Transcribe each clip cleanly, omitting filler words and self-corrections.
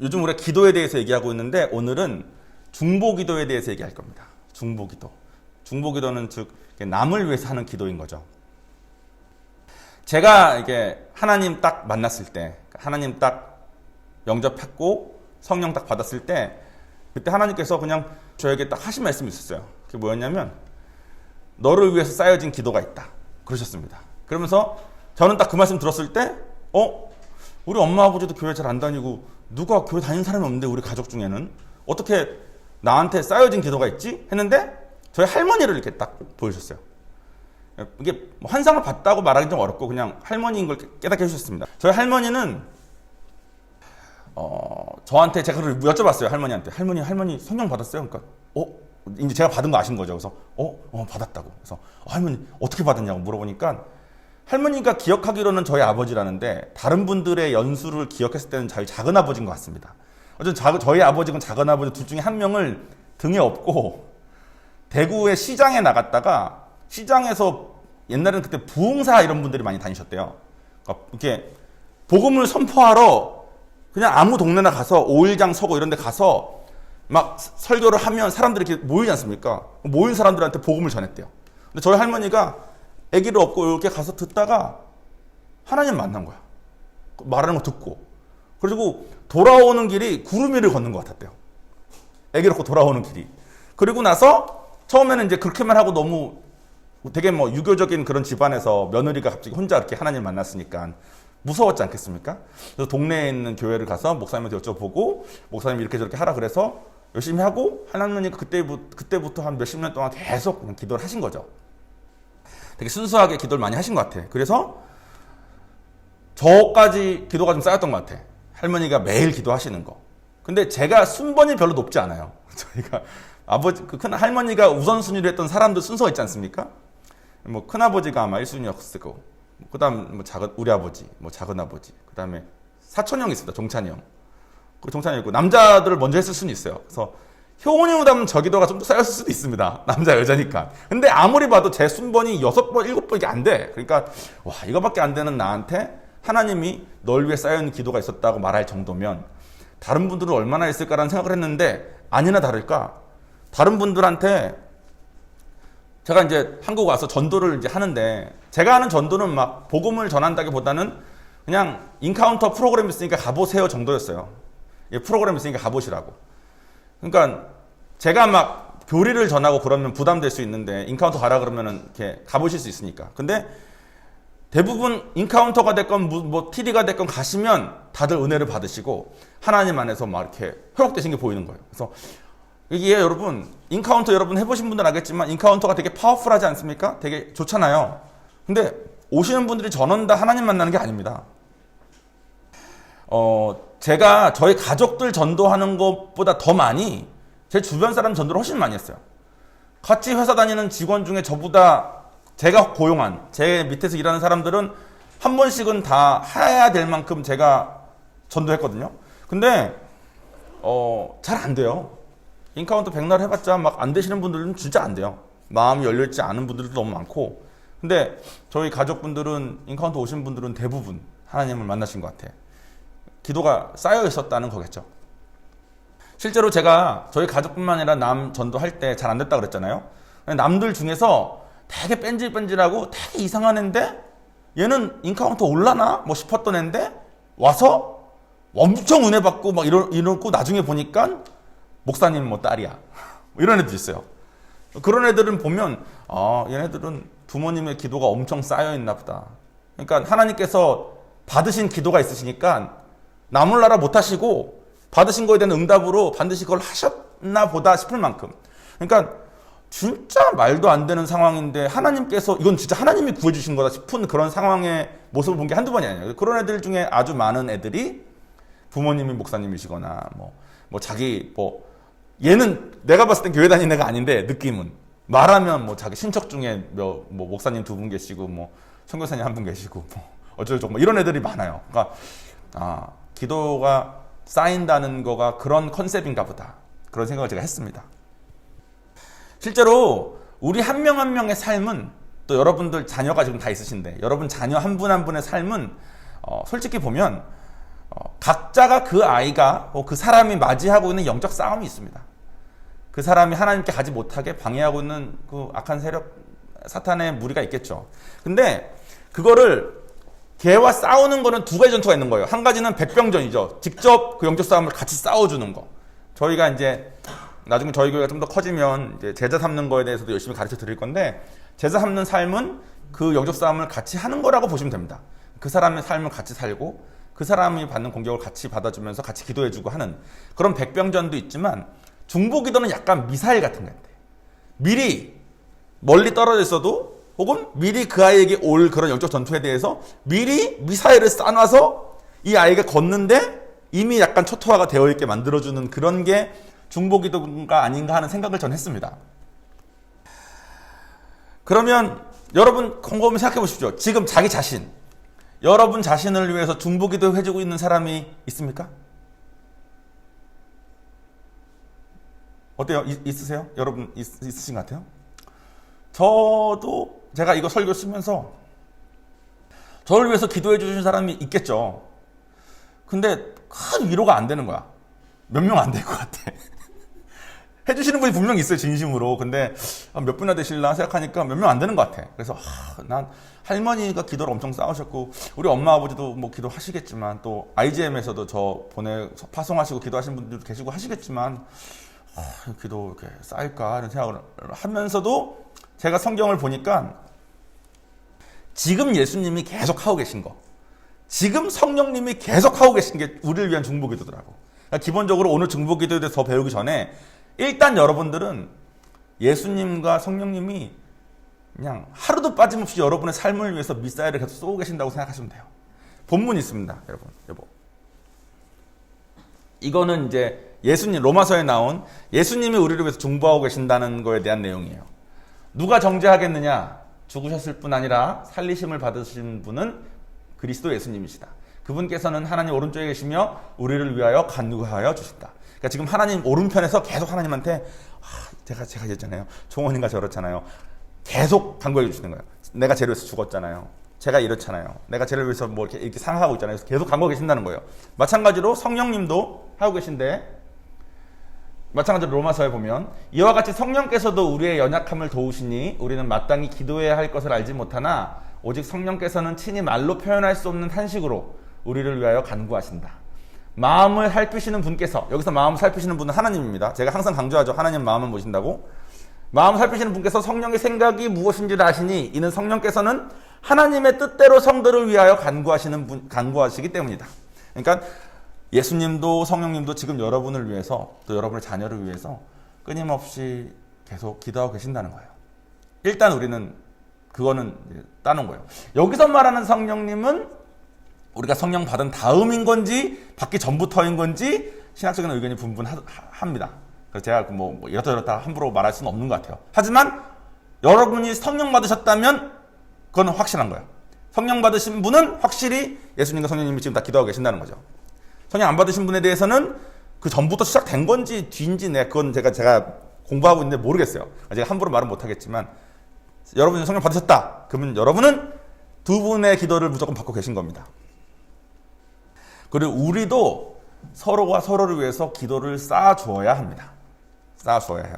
요즘 우리가 기도에 대해서 얘기하고 있는데 오늘은 중보기도에 대해서 얘기할 겁니다. 중보기도. 중보기도는 즉 남을 위해서 하는 기도인 거죠. 제가 이게 하나님 딱 만났을 때, 하나님 딱 영접했고 성령 딱 받았을 때, 그때 하나님께서 그냥 저에게 딱 하신 말씀이 있었어요. 그게 뭐였냐면 너를 위해서 쌓여진 기도가 있다 그러셨습니다. 그러면서 저는 딱 그 말씀 들었을 때 우리 엄마 아버지도 교회 잘 안 다니고 누가 교회 다니는 사람이 없는데 우리 가족 중에는 어떻게 나한테 쌓여진 기도가 있지? 했는데 저희 할머니를 이렇게 딱 보여주셨어요. 이게 환상을 봤다고 말하기 좀 어렵고 그냥 할머니인 걸 깨닫게 해주셨습니다. 저희 할머니는 저한테 제가 그걸 여쭤봤어요. 할머니한테. 할머니 성령 받았어요? 그러니까 이제 제가 받은 거 아신 거죠. 그래서 받았다고. 그래서 할머니 어떻게 받았냐고 물어보니까 할머니가 기억하기로는 저희 아버지라는데 다른 분들의 연수를 기억했을 때는 저희 작은 아버지인 것 같습니다. 어쨌든 저희 아버지건 작은 아버지 둘 중에 한 명을 등에 업고 대구의 시장에 나갔다가 시장에서 옛날에는 그때 부흥사 이런 분들이 많이 다니셨대요. 그러니까 이렇게 복음을 선포하러 그냥 아무 동네나 가서 5일장 서고 이런 데 가서 막 설교를 하면 사람들이 이렇게 모이지 않습니까? 모인 사람들한테 복음을 전했대요. 근데 저희 할머니가 아기를 업고 이렇게 가서 듣다가 하나님 만난 거야. 말하는 거 듣고. 그리고 돌아오는 길이 구름 위를 걷는 것 같았대요. 아기를 업고 돌아오는 길이. 그리고 나서 처음에는 이제 그렇게만 하고 너무 되게 유교적인 그런 집안에서 며느리가 갑자기 혼자 이렇게 하나님 만났으니까 무서웠지 않겠습니까? 그래서 동네에 있는 교회를 가서 목사님한테 여쭤보고 목사님이 이렇게 저렇게 하라 그래서 열심히 하고 하나님이 그때부터 한 몇십 년 동안 계속 그냥 기도를 하신 거죠. 되게 순수하게 기도를 많이 하신 것 같아. 그래서 저까지 기도가 좀 쌓였던 것 같아. 할머니가 매일 기도하시는 거. 근데 제가 순번이 별로 높지 않아요. 저희가 큰 할머니가 우선순위로 했던 사람들 순서가 있지 않습니까? 큰 아버지가 아마 1순위였을 거고, 그다음 우리 아버지, 작은 아버지, 그다음에 사촌 형이 있습니다. 종찬이 형. 그 종찬이 있고 남자들을 먼저 했을 수는 있어요. 그래서 효원이보다는 저 기도가 좀 더 쌓였을 수도 있습니다. 남자 여자니까. 근데 아무리 봐도 제 순번이 6번, 7번 이게 안 돼. 그러니까 이거밖에 안 되는 나한테 하나님이 널 위해 쌓여있는 기도가 있었다고 말할 정도면 다른 분들은 얼마나 있을까라는 생각을 했는데 아니나 다를까 다른 분들한테 제가 이제 한국 와서 전도를 이제 하는데 제가 하는 전도는 막 복음을 전한다기보다는 그냥 인카운터 프로그램 있으니까 가보세요 정도였어요. 프로그램 있으니까 가보시라고. 그러니까 제가 막 교리를 전하고 그러면 부담될 수 있는데 인카운터 가라 그러면은 이렇게 가보실 수 있으니까. 근데 대부분 인카운터가 됐건 TD가 됐건 가시면 다들 은혜를 받으시고 하나님 안에서 막 이렇게 회복되신 게 보이는 거예요. 그래서 이게 여러분 인카운터 여러분 해보신 분들은 알겠지만 인카운터가 되게 파워풀하지 않습니까? 되게 좋잖아요. 근데 오시는 분들이 전원 다 하나님 만나는 게 아닙니다. 제가 저희 가족들 전도하는 것보다 더 많이 제 주변 사람 전도를 훨씬 많이 했어요. 같이 회사 다니는 직원 중에 저보다 제가 고용한 제 밑에서 일하는 사람들은 한 번씩은 다 해야 될 만큼 제가 전도했거든요. 근데 잘 안 돼요. 인카운터 백날 해봤자 막 안 되시는 분들은 진짜 안 돼요. 마음이 열려있지 않은 분들도 너무 많고. 근데 저희 가족분들은 인카운터 오신 분들은 대부분 하나님을 만나신 것 같아. 기도가 쌓여 있었다는 거겠죠. 실제로 제가 저희 가족뿐만 아니라 남 전도할 때 잘 안 됐다 그랬잖아요. 남들 중에서 되게 뺀질뺀질하고 되게 이상한 애인데 얘는 인카운터 올라나? 싶었던 애인데 와서 엄청 은혜 받고 막 이러고 나중에 보니까 목사님 딸이야. 이런 애들 있어요. 그런 애들은 보면 얘네들은 부모님의 기도가 엄청 쌓여 있나 보다. 그러니까 하나님께서 받으신 기도가 있으시니까 나 몰라라 못하시고 받으신 거에 대한 응답으로 반드시 그걸 하셨나 보다 싶을 만큼. 그러니까 진짜 말도 안 되는 상황인데 하나님께서 이건 진짜 하나님이 구해주신 거다 싶은 그런 상황의 모습을 본 게 한두 번이 아니에요. 그런 애들 중에 아주 많은 애들이 부모님이 목사님이시거나 얘는 내가 봤을 땐 교회 다니는 애가 아닌데 느낌은 말하면 자기 친척 중에 목사님 2분 계시고 선교사님 1분 계시고 어쩌고저쩌고 이런 애들이 많아요. 그러니까 기도가 쌓인다는 거가 그런 컨셉인가 보다. 그런 생각을 제가 했습니다. 실제로 우리 한 명 한 명의 삶은 또 여러분들 자녀가 지금 다 있으신데 여러분 자녀 한 분 한 분의 삶은 솔직히 보면 각자가 그 아이가 그 사람이 맞이하고 있는 영적 싸움이 있습니다. 그 사람이 하나님께 가지 못하게 방해하고 있는 그 악한 세력, 사탄의 무리가 있겠죠. 근데 그거를 걔와 싸우는 거는 두 가지 전투가 있는 거예요. 한 가지는 백병전이죠. 직접 그 영적 싸움을 같이 싸워주는 거. 저희가 이제 나중에 저희 교회가 좀 더 커지면 이제 제자 삼는 거에 대해서도 열심히 가르쳐 드릴 건데, 제자 삼는 삶은 그 영적 싸움을 같이 하는 거라고 보시면 됩니다. 그 사람의 삶을 같이 살고 그 사람이 받는 공격을 같이 받아주면서 같이 기도해주고 하는 그런 백병전도 있지만, 중보기도는 약간 미사일 같은 거예요. 미리 멀리 떨어져 있어도, 혹은 미리 그 아이에게 올 그런 영적 전투에 대해서 미리 미사일을 쏴놔서 이 아이가 걷는데 이미 약간 초토화가 되어 있게 만들어주는 그런 게 중보기도가 아닌가 하는 생각을 전 했습니다. 그러면 여러분 곰곰이 생각해 보십시오. 지금 자기 자신, 여러분 자신을 위해서 중보기도 해주고 있는 사람이 있습니까? 어때요? 있으세요? 여러분 있으신 것 같아요? 저도 제가 이거 설교 쓰면서 저를 위해서 기도해 주신 사람이 있겠죠. 근데 큰 위로가 안 되는 거야. 몇 명 안 될 것 같아. 해주시는 분이 분명히 있어요, 진심으로. 근데 몇 분이나 되실라 생각하니까 몇 명 안 되는 것 같아. 그래서 난 할머니가 기도를 엄청 쌓으셨고, 우리 엄마 아버지도 뭐 기도하시겠지만, 또 IGM에서도 저 파송하시고 기도하시는 분들도 계시고 하시겠지만, 기도 이렇게 쌓일까 하는 생각을 하면서도 제가 성경을 보니까 지금 예수님이 계속 하고 계신 거, 지금 성령님이 계속 하고 계신 게 우리를 위한 중보기도더라고. 그러니까 기본적으로 오늘 중보기도에 대해서 더 배우기 전에 일단 여러분들은 예수님과 성령님이 그냥 하루도 빠짐없이 여러분의 삶을 위해서 미사일을 계속 쏘고 계신다고 생각하시면 돼요. 본문이 있습니다, 여러분. 이거는 이제 예수님, 로마서에 나온 예수님이 우리를 위해서 중보하고 계신다는 거에 대한 내용이에요. 누가 정죄하겠느냐? 죽으셨을 뿐 아니라 살리심을 받으신 분은 그리스도 예수님이시다. 그분께서는 하나님 오른쪽에 계시며 우리를 위하여 간구하여 주신다. 그러니까 지금 하나님 오른편에서 계속 하나님한테 제가 얘기했잖아요. 종원인가 저렇잖아요. 계속 간구해 주시는 거예요. 내가 쟤를 위해서 죽었잖아요. 제가 이렇잖아요. 내가 쟤를 위해서 뭐 이렇게 상하고 있잖아요. 그래서 계속 간구하고 계신다는 거예요. 마찬가지로 성령님도 하고 계신데, 마찬가지로 로마서에 보면 이와 같이 성령께서도 우리의 연약함을 도우시니 우리는 마땅히 기도해야 할 것을 알지 못하나 오직 성령께서는 친히 말로 표현할 수 없는 탄식으로 우리를 위하여 간구하신다. 마음을 살피시는 분께서, 여기서 마음을 살피시는 분은 하나님입니다. 제가 항상 강조하죠. 하나님 마음을 보신다고. 마음을 살피시는 분께서 성령의 생각이 무엇인지를 아시니 이는 성령께서는 하나님의 뜻대로 성도를 위하여 간구하시기 때문이다. 그러니까 예수님도 성령님도 지금 여러분을 위해서, 또 여러분의 자녀를 위해서 끊임없이 계속 기도하고 계신다는 거예요. 일단 우리는 그거는 따놓은 거예요. 여기서 말하는 성령님은 우리가 성령 받은 다음인 건지 받기 전부터인 건지 신학적인 의견이 분분합니다. 그래서 제가 뭐 이렇다 함부로 말할 수는 없는 것 같아요. 하지만 여러분이 성령 받으셨다면 그건 확실한 거예요. 성령 받으신 분은 확실히 예수님과 성령님이 지금 다 기도하고 계신다는 거죠. 성령 안 받으신 분에 대해서는 그 전부터 시작된 건지 뒤인지 그건 제가 공부하고 있는데 모르겠어요. 제가 함부로 말은 못하겠지만 여러분이 성령 받으셨다. 그러면 여러분은 두 분의 기도를 무조건 받고 계신 겁니다. 그리고 우리도 서로가 서로를 위해서 기도를 쌓아주어야 합니다. 쌓아주어야 해요.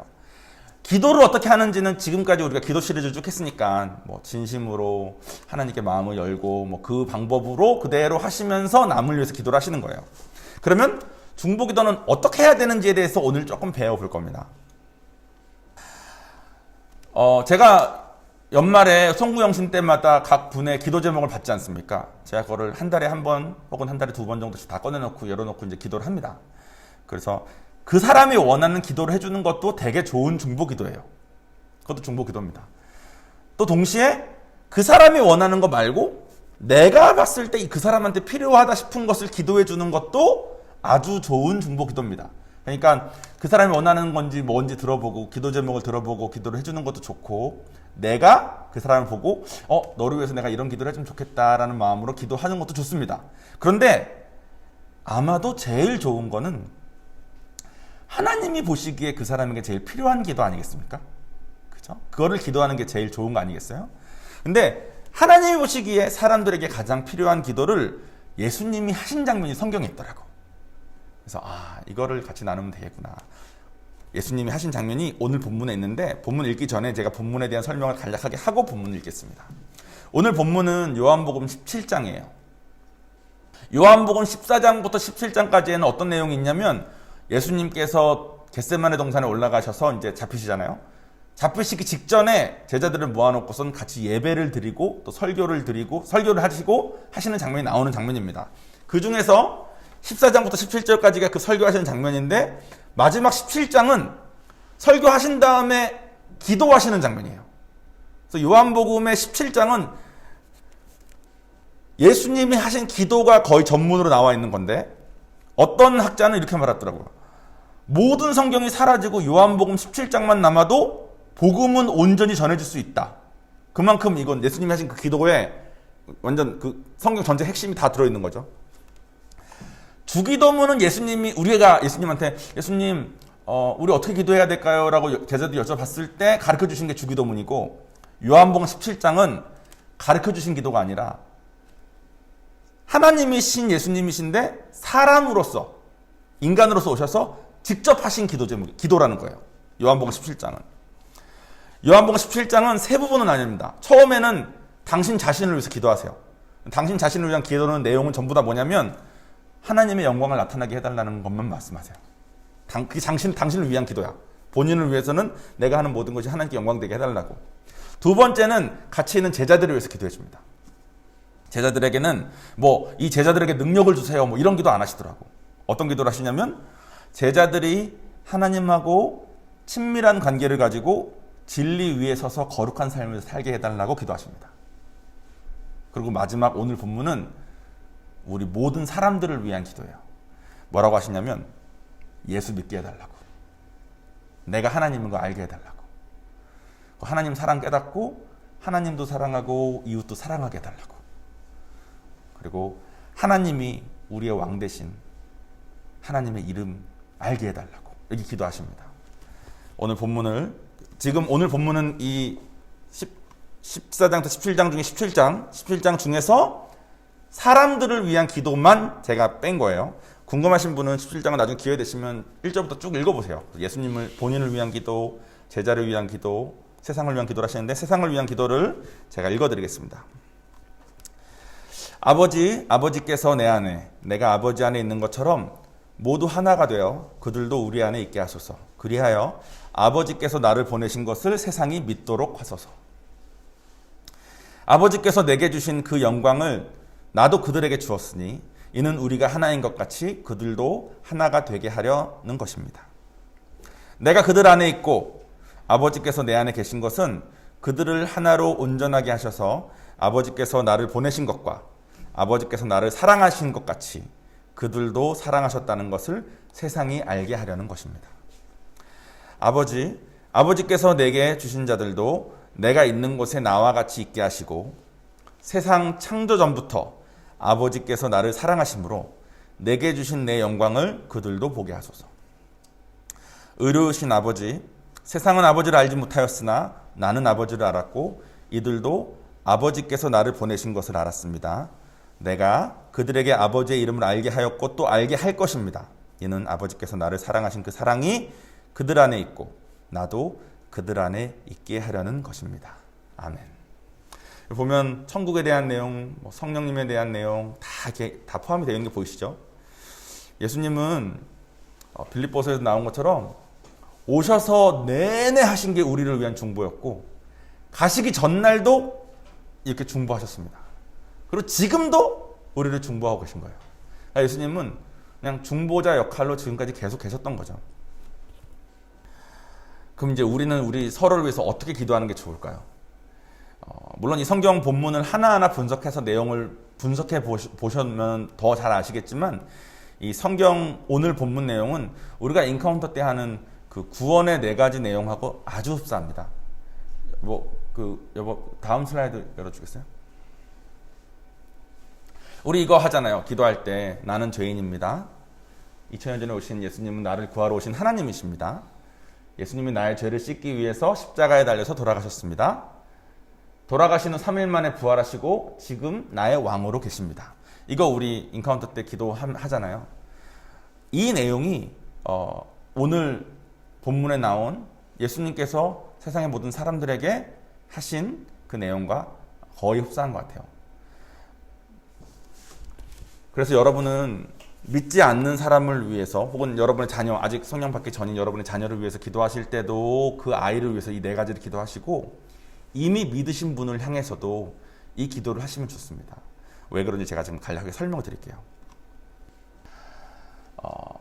기도를 어떻게 하는지는 지금까지 우리가 기도 시리즈를 쭉 했으니까 뭐 진심으로 하나님께 마음을 열고 뭐 그 방법으로 그대로 하시면서 남을 위해서 기도를 하시는 거예요. 그러면 중보기도는 어떻게 해야 되는지에 대해서 오늘 조금 배워볼 겁니다. 제가 연말에 송구영신 때마다 각 분의 기도 제목을 받지 않습니까? 제가 그거를 한 달에 한 번 혹은 한 달에 두 번 정도씩 다 꺼내놓고 열어놓고 이제 기도를 합니다. 그래서 그 사람이 원하는 기도를 해주는 것도 되게 좋은 중보기도예요. 그것도 중보기도입니다. 또 동시에 그 사람이 원하는 거 말고 내가 봤을 때 그 사람한테 필요하다 싶은 것을 기도해 주는 것도 아주 좋은 중보기도입니다. 그러니까 그 사람이 원하는 건지 뭔지 들어보고 기도 제목을 들어보고 기도를 해주는 것도 좋고, 내가 그 사람을 보고 너를 위해서 내가 이런 기도를 해주면 좋겠다라는 마음으로 기도하는 것도 좋습니다. 그런데 아마도 제일 좋은 거는 하나님이 보시기에 그 사람에게 제일 필요한 기도 아니겠습니까? 그죠? 그거를 기도하는 게 제일 좋은 거 아니겠어요? 근데 하나님이 보시기에 사람들에게 가장 필요한 기도를 예수님이 하신 장면이 성경에 있더라고. 그래서 이거를 같이 나누면 되겠구나. 예수님이 하신 장면이 오늘 본문에 있는데, 본문 읽기 전에 제가 본문에 대한 설명을 간략하게 하고 본문을 읽겠습니다. 오늘 본문은 요한복음 17장이에요. 요한복음 14장부터 17장까지에는 어떤 내용이 있냐면, 예수님께서 겟세마네 동산에 올라가셔서 이제 잡히시잖아요. 잡히시기 직전에 제자들을 모아놓고선 같이 예배를 드리고 또 설교를 하시고 하시는 장면이 나오는 장면입니다. 그 중에서 14장부터 17절까지가 그 설교하시는 장면인데, 마지막 17장은 설교하신 다음에 기도하시는 장면이에요. 그래서 요한복음의 17장은 예수님이 하신 기도가 거의 전문으로 나와 있는 건데, 어떤 학자는 이렇게 말하더라고요. 모든 성경이 사라지고 요한복음 17장만 남아도 복음은 온전히 전해질 수 있다. 그만큼 이건 예수님이 하신 그 기도에 완전 그 성경 전체 핵심이 다 들어있는 거죠. 주기도문은 우리가 예수님한테 예수님 우리 어떻게 기도해야 될까요? 라고 제자들이 여쭤봤을 때 가르쳐 주신 게 주기도문이고, 요한복음 17장은 가르쳐 주신 기도가 아니라 하나님이신 예수님이신데 사람으로서, 인간으로서 오셔서 직접 하신 기도라는 거예요. 요한복음 17장은. 요한복음 17장은 세 부분은 아닙니다. 처음에는 당신 자신을 위해서 기도하세요. 당신 자신을 위한 기도는 내용은 전부 다 뭐냐면 하나님의 영광을 나타나게 해달라는 것만 말씀하세요. 그게 당신을 위한 기도야. 본인을 위해서는 내가 하는 모든 것이 하나님께 영광되게 해달라고. 두 번째는 같이 있는 제자들을 위해서 기도해 줍니다. 제자들에게는 이 제자들에게 능력을 주세요. 이런 기도 안 하시더라고. 어떤 기도를 하시냐면 제자들이 하나님하고 친밀한 관계를 가지고 진리 위에 서서 거룩한 삶을 살게 해달라고 기도하십니다. 그리고 마지막 오늘 본문은 우리 모든 사람들을 위한 기도예요. 뭐라고 하시냐면 예수 믿게 해달라고. 내가 하나님인 거 알게 해달라고. 하나님 사랑 깨닫고 하나님도 사랑하고 이웃도 사랑하게 해달라고. 그리고 하나님이 우리의 왕 대신 하나님의 이름 알게 해달라고. 여기 기도하십니다. 오늘 본문은 이 14장부터 17장 중에 17장 중에서 사람들을 위한 기도만 제가 뺀 거예요. 궁금하신 분은 17장은 나중에 기회 되시면 1절부터 쭉 읽어보세요. 본인을 위한 기도, 제자를 위한 기도, 세상을 위한 기도를 하시는데, 세상을 위한 기도를 제가 읽어드리겠습니다. 아버지께서 내 안에, 내가 아버지 안에 있는 것처럼 모두 하나가 되어 그들도 우리 안에 있게 하소서. 그리하여 아버지께서 나를 보내신 것을 세상이 믿도록 하소서. 아버지께서 내게 주신 그 영광을 나도 그들에게 주었으니 이는 우리가 하나인 것 같이 그들도 하나가 되게 하려는 것입니다. 내가 그들 안에 있고 아버지께서 내 안에 계신 것은 그들을 하나로 온전하게 하셔서 아버지께서 나를 보내신 것과 아버지께서 나를 사랑하신 것 같이 그들도 사랑하셨다는 것을 세상이 알게 하려는 것입니다. 아버지께서 내게 주신 자들도 내가 있는 곳에 나와 같이 있게 하시고 세상 창조 전부터 아버지께서 나를 사랑하심으로 내게 주신 내 영광을 그들도 보게 하소서. 의로우신 아버지, 세상은 아버지를 알지 못하였으나 나는 아버지를 알았고 이들도 아버지께서 나를 보내신 것을 알았습니다. 내가 그들에게 아버지의 이름을 알게 하였고 또 알게 할 것입니다. 이는 아버지께서 나를 사랑하신 그 사랑이 그들 안에 있고 나도 그들 안에 있게 하려는 것입니다. 아멘. 보면 천국에 대한 내용, 성령님에 대한 내용 다 포함이 되어 있는 게 보이시죠? 예수님은 빌립보서에서 나온 것처럼 오셔서 내내 하신 게 우리를 위한 중보였고 가시기 전날도 이렇게 중보하셨습니다. 그리고 지금도 우리를 중보하고 계신 거예요. 그러니까 예수님은 그냥 중보자 역할로 지금까지 계속 계셨던 거죠. 그럼 이제 우리는 우리 서로를 위해서 어떻게 기도하는 게 좋을까요? 물론 이 성경 본문을 하나하나 분석해서 내용을 분석해 보시면 더 잘 아시겠지만 이 성경 오늘 본문 내용은 우리가 인카운터 때 하는 그 구원의 4가지 내용하고 아주 흡사합니다. 여보 다음 슬라이드 열어주겠어요? 우리 이거 하잖아요. 기도할 때 나는 죄인입니다. 2000년 전에 오신 예수님은 나를 구하러 오신 하나님이십니다. 예수님이 나의 죄를 씻기 위해서 십자가에 달려서 돌아가셨습니다. 돌아가신 후 3일 만에 부활하시고 지금 나의 왕으로 계십니다. 이거 우리 인카운터 때 기도하잖아요. 이 내용이 오늘 본문에 나온 예수님께서 세상의 모든 사람들에게 하신 그 내용과 거의 흡사한 것 같아요. 그래서 여러분은 믿지 않는 사람을 위해서 혹은 여러분의 자녀, 아직 성령 받기 전인 여러분의 자녀를 위해서 기도하실 때도 그 아이를 위해서 이 네 가지를 기도하시고, 이미 믿으신 분을 향해서도 이 기도를 하시면 좋습니다. 왜 그런지 제가 지금 간략하게 설명을 드릴게요.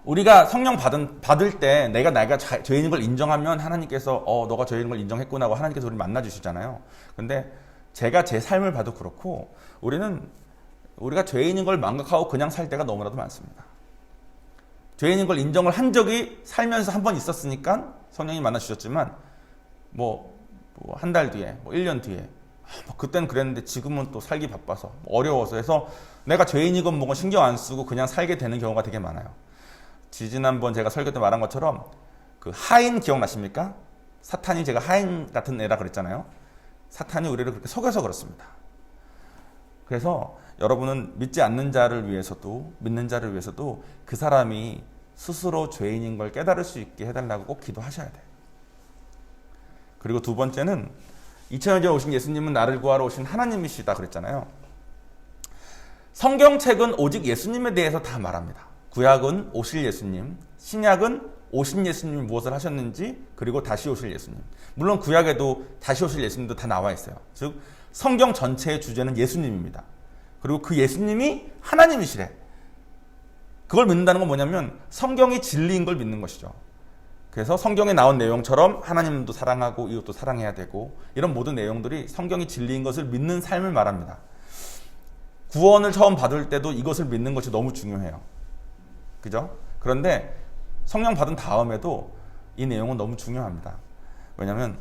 우리가 성령 받을 때 내가 죄인인 걸 인정하면 하나님께서 너가 죄인인 걸 인정했구나 하고 하나님께서 우리를 만나주시잖아요. 근데 제가 제 삶을 봐도 그렇고 우리가 죄인인 걸 망각하고 그냥 살 때가 너무나도 많습니다. 죄인인 걸 인정을 한 적이 살면서 한 번 있었으니까 성령이 만나주셨지만 한 달 뒤에 1년 뒤에 그때는 그랬는데 지금은 또 살기 바빠서 어려워서 해서 내가 죄인이건 뭐건 신경 안 쓰고 그냥 살게 되는 경우가 되게 많아요. 지난번 제가 설교 때 말한 것처럼 그 하인 기억나십니까? 사탄이, 제가 하인 같은 애라 그랬잖아요. 사탄이 우리를 그렇게 속여서 그렇습니다. 그래서 여러분은 믿지 않는 자를 위해서도 믿는 자를 위해서도 그 사람이 스스로 죄인인 걸 깨달을 수 있게 해달라고 꼭 기도하셔야 돼요. 그리고 두 번째는 2000년 전에 오신 예수님은 나를 구하러 오신 하나님이시다 그랬잖아요. 성경책은 오직 예수님에 대해서 다 말합니다. 구약은 오실 예수님, 신약은 오신 예수님이 무엇을 하셨는지, 그리고 다시 오실 예수님. 물론 구약에도 다시 오실 예수님도 다 나와 있어요. 즉 성경 전체의 주제는 예수님입니다. 그리고 그 예수님이 하나님이시래. 그걸 믿는다는 건 뭐냐면 성경이 진리인 걸 믿는 것이죠. 그래서 성경에 나온 내용처럼 하나님도 사랑하고 이웃도 사랑해야 되고, 이런 모든 내용들이 성경이 진리인 것을 믿는 삶을 말합니다. 구원을 처음 받을 때도 이것을 믿는 것이 너무 중요해요. 그죠? 그런데 성령 받은 다음에도 이 내용은 너무 중요합니다. 왜냐하면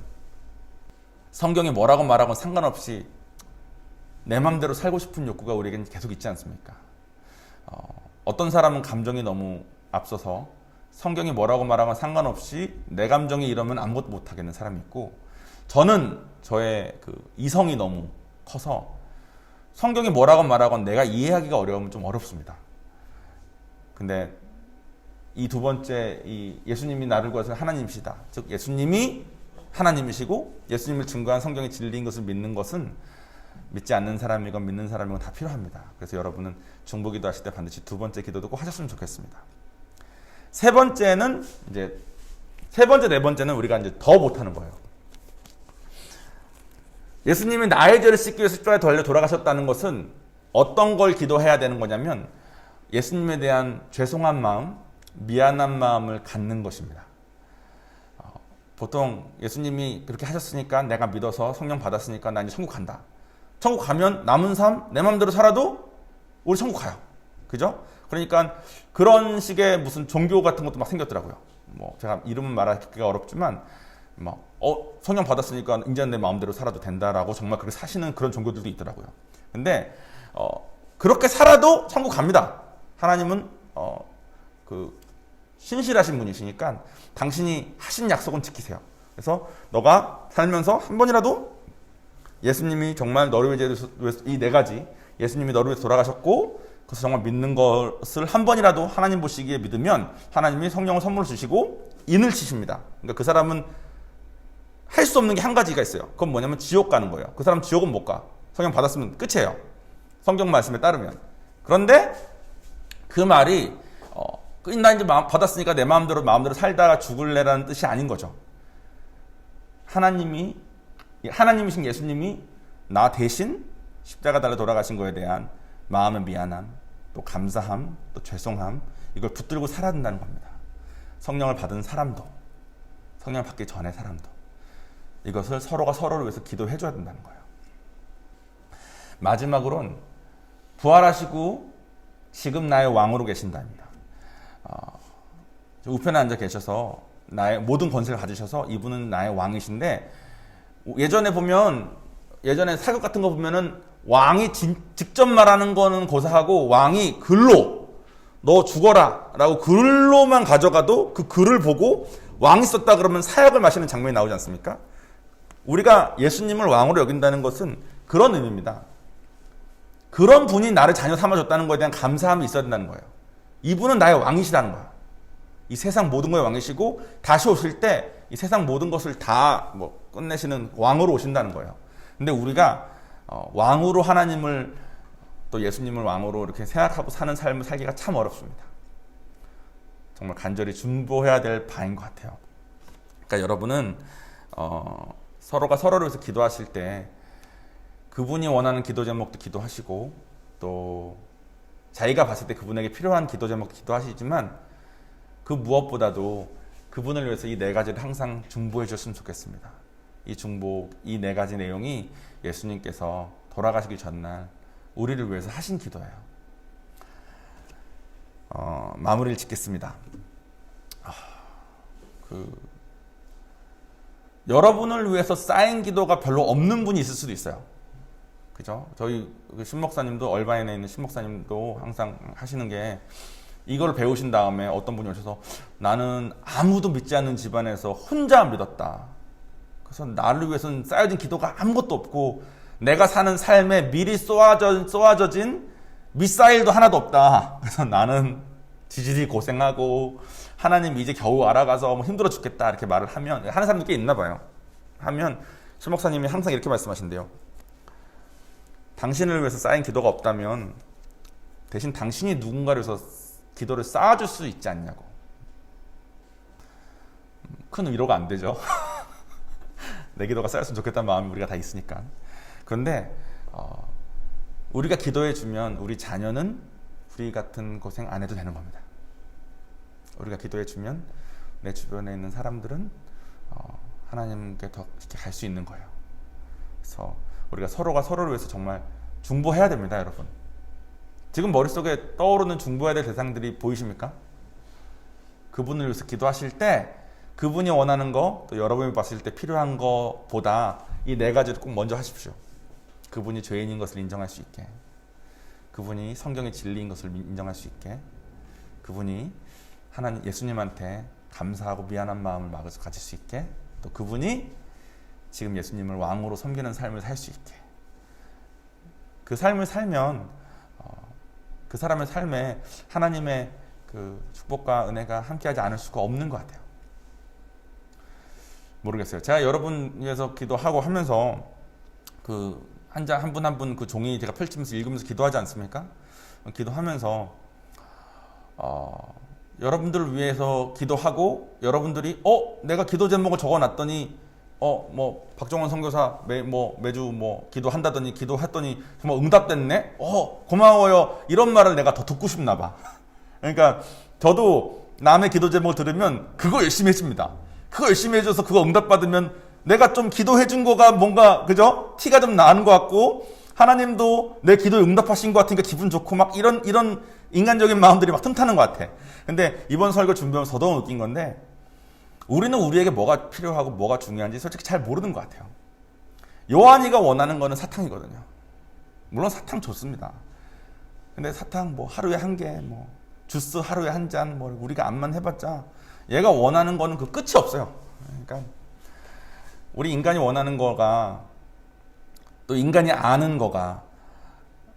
성경이 뭐라고 말하건 상관없이 내 맘대로 살고 싶은 욕구가 우리에게는 계속 있지 않습니까? 어떤 사람은 감정이 너무 앞서서 성경이 뭐라고 말하건 상관없이 내 감정이 이러면 아무것도 못하겠는 사람이 있고, 저는 저의 그 이성이 너무 커서 성경이 뭐라고 말하건 내가 이해하기가 어려우면 좀 어렵습니다. 근데 이 두 번째, 이 예수님이 나를 구하신 하나님이시다. 즉 예수님이 하나님이시고 예수님을 증거한 성경의 진리인 것을 믿는 것은 믿지 않는 사람이건 믿는 사람이건 다 필요합니다. 그래서 여러분은 중보기도 하실 때 반드시 두 번째 기도도 꼭 하셨으면 좋겠습니다. 세 번째는 세 번째, 네 번째는 우리가 이제 더 못하는 거예요. 예수님이 나의 죄를 씻기 위해서 십자가에 달려 돌아가셨다는 것은 어떤 걸 기도해야 되는 거냐면 예수님에 대한 죄송한 마음, 미안한 마음을 갖는 것입니다. 보통 예수님이 그렇게 하셨으니까 내가 믿어서 성령 받았으니까 나 이제 천국 간다. 천국 가면 남은 삶 내 마음대로 살아도 우리 천국 가요. 그죠? 그러니까 그런 식의 무슨 종교 같은 것도 막 생겼더라고요. 제가 이름은 말하기가 어렵지만 성령 받았으니까 이제 내 마음대로 살아도 된다라고 정말 그렇게 사시는 그런 종교들도 있더라고요. 근데 그렇게 살아도 천국 갑니다. 하나님은 신실하신 분이시니까 당신이 하신 약속은 지키세요. 그래서 너가 살면서 한 번이라도 예수님이 정말 너를 위해서 이 네 가지, 예수님이 너를 위해서 돌아가셨고 그래서 정말 믿는 것을 한 번이라도 하나님 보시기에 믿으면 하나님이 성령을 선물로 주시고 인을 치십니다. 그러니까 그 사람은 할 수 없는 게 한 가지가 있어요. 그건 뭐냐면 지옥 가는 거예요. 그 사람 지옥은 못 가. 성령 받았으면 끝이에요. 성경 말씀에 따르면. 그런데 그 말이 나 이제 받았으니까 내 마음대로 살다가 죽을래라는 뜻이 아닌 거죠. 하나님이신 예수님이 나 대신 십자가 달려 돌아가신 거에 대한 마음의 미안함, 또 감사함, 또 죄송함, 이걸 붙들고 살아야 된다는 겁니다. 성령을 받은 사람도, 성령을 받기 전의 사람도 이것을 서로가 서로를 위해서 기도해 줘야 된다는 거예요. 마지막으로는 부활하시고 지금 나의 왕으로 계신다입니다. 우편에 앉아 계셔서 나의 모든 권세를 가지셔서 이분은 나의 왕이신데, 예전에 사극 같은 거 보면은 왕이 직접 말하는 거는 고사하고 왕이 글로 너 죽어라 라고 글로만 가져가도 그 글을 보고 왕이 썼다 그러면 사약을 마시는 장면이 나오지 않습니까? 우리가 예수님을 왕으로 여긴다는 것은 그런 의미입니다. 그런 분이 나를 자녀 삼아줬다는 거에 대한 감사함이 있어야 된다는 거예요. 이분은 나의 왕이시라는 거야. 이 세상 모든 거에 왕이시고 다시 오실 때 이 세상 모든 것을 다 뭐 끝내시는 왕으로 오신다는 거예요. 근데 우리가 왕으로 하나님을 또 예수님을 왕으로 이렇게 생각하고 사는 삶을 살기가 참 어렵습니다. 정말 간절히 중보해야 될 바인 것 같아요. 그러니까 여러분은 서로가 서로를 위해서 기도하실 때 그분이 원하는 기도 제목도 기도하시고 또 자기가 봤을 때 그분에게 필요한 기도 제목도 기도하시지만 그 무엇보다도 그분을 위해서 이 네 가지를 항상 중보해 주셨으면 좋겠습니다. 이 중보, 이 네 가지 내용이 예수님께서 돌아가시기 전날 우리를 위해서 하신 기도예요. 마무리를 짓겠습니다. 여러분을 위해서 쌓인 기도가 별로 없는 분이 있을 수도 있어요. 그죠? 저희 신목사님도, 얼바인에 있는 신목사님도 항상 하시는 게 이걸 배우신 다음에 어떤 분이 오셔서 나는 아무도 믿지 않는 집안에서 혼자 믿었다. 그래서 나를 위해서는 쌓여진 기도가 아무것도 없고 내가 사는 삶에 미리 쏘아져진 미사일도 하나도 없다. 그래서 나는 지질이 고생하고 하나님 이제 겨우 알아가서 뭐 힘들어 죽겠다 이렇게 말을 하면 하는 사람도 꽤 있나 봐요. 하면 신목사님이 항상 이렇게 말씀하신대요. 당신을 위해서 쌓인 기도가 없다면 대신 당신이 누군가를 위해서 기도를 쌓아줄 수 있지 않냐고. 큰 위로가 안 되죠. 내 기도가 쌓였으면 좋겠다는 마음이 우리가 다 있으니까. 그런데 우리가 기도해 주면 우리 자녀는 우리 같은 고생 안 해도 되는 겁니다. 우리가 기도해 주면 내 주변에 있는 사람들은 하나님께 더 이렇게 갈 수 있는 거예요. 그래서 우리가 서로가 서로를 위해서 정말 중보해야 됩니다, 여러분. 지금 머릿속에 떠오르는 중보해야 될 대상들이 보이십니까? 그분을 위해서 기도하실 때 그분이 원하는 거, 또 여러분이 봤을 때 필요한 거보다 이 네 가지를 꼭 먼저 하십시오. 그분이 죄인인 것을 인정할 수 있게, 그분이 성경의 진리인 것을 인정할 수 있게, 그분이 하나님 예수님한테 감사하고 미안한 마음을 가질 수 있게, 또 그분이 지금 예수님을 왕으로 섬기는 삶을 살 수 있게. 그 삶을 살면 그 사람의 삶에 하나님의 그 축복과 은혜가 함께하지 않을 수가 없는 것 같아요. 모르겠어요. 제가 여러분 위해서 기도하고 하면서 그 한 분 한 분 그 종이 제가 펼치면서 읽으면서 기도하지 않습니까? 기도하면서 여러분들을 위해서 기도하고 여러분들이 내가 기도 제목을 적어놨더니 뭐 박정원 선교사 매주 뭐 기도한다더니 기도했더니 정말 응답됐네. 고마워요. 이런 말을 내가 더 듣고 싶나 봐. 그러니까 저도 남의 기도 제목을 들으면 그거 열심히 해줍니다. 그거 열심히 해줘서 그거 응답받으면 내가 좀 기도해준 거가 뭔가 그죠? 티가 좀 나는 것 같고 하나님도 내 기도에 응답하신 것 같으니까 기분 좋고 막 이런 인간적인 마음들이 막 틈타는 것 같아. 근데 이번 설교 준비하면서 더더욱 느낀 건데 우리는 우리에게 뭐가 필요하고 뭐가 중요한지 솔직히 잘 모르는 것 같아요. 요한이가 원하는 거는 사탕이거든요. 물론 사탕 좋습니다. 근데 사탕 뭐 하루에 한 개, 뭐 주스 하루에 한 잔, 뭐 우리가 암만 해봤자 얘가 원하는 거는 그 끝이 없어요. 그러니까 우리 인간이 원하는 거가 또 인간이 아는 거가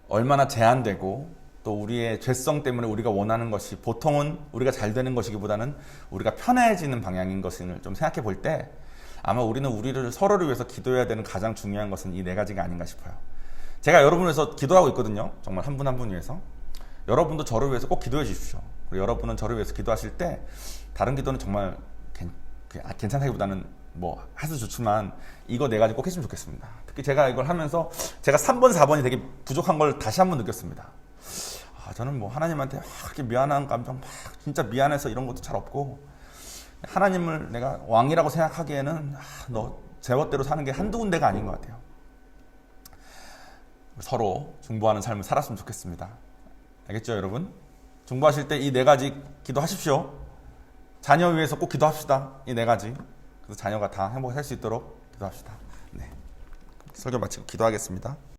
얼마나 제한되고 또 우리의 죄성 때문에 우리가 원하는 것이 보통은 우리가 잘 되는 것이기보다는 우리가 편해지는 방향인 것을 좀 생각해 볼 때 아마 우리는 우리를 서로를 위해서 기도해야 되는 가장 중요한 것은 이 네 가지가 아닌가 싶어요. 제가 여러분을 위해서 기도하고 있거든요. 정말 한 분 한 분 위해서. 여러분도 저를 위해서 꼭 기도해 주십시오. 그리고 여러분은 저를 위해서 기도하실 때 다른 기도는 정말 괜찮다기보다는 뭐 해도 좋지만 이거 네 가지 꼭 했으면 좋겠습니다. 특히 제가 이걸 하면서 제가 3번, 4번이 되게 부족한 걸 다시 한번 느꼈습니다. 저는 뭐 하나님한테 막 이렇게 미안한 감정 막 진짜 미안해서 이런 것도 잘 없고 하나님을 내가 왕이라고 생각하기에는 너 제멋대로 사는 게 한두 군데가 아닌 것 같아요. 서로 중보하는 삶을 살았으면 좋겠습니다. 알겠죠, 여러분? 중보하실 때 이 네 가지 기도하십시오. 자녀 위해서 꼭 기도합시다. 이 네 가지. 그래서 자녀가 다 행복하게 살 수 있도록 기도합시다. 네. 설교 마치고 기도하겠습니다.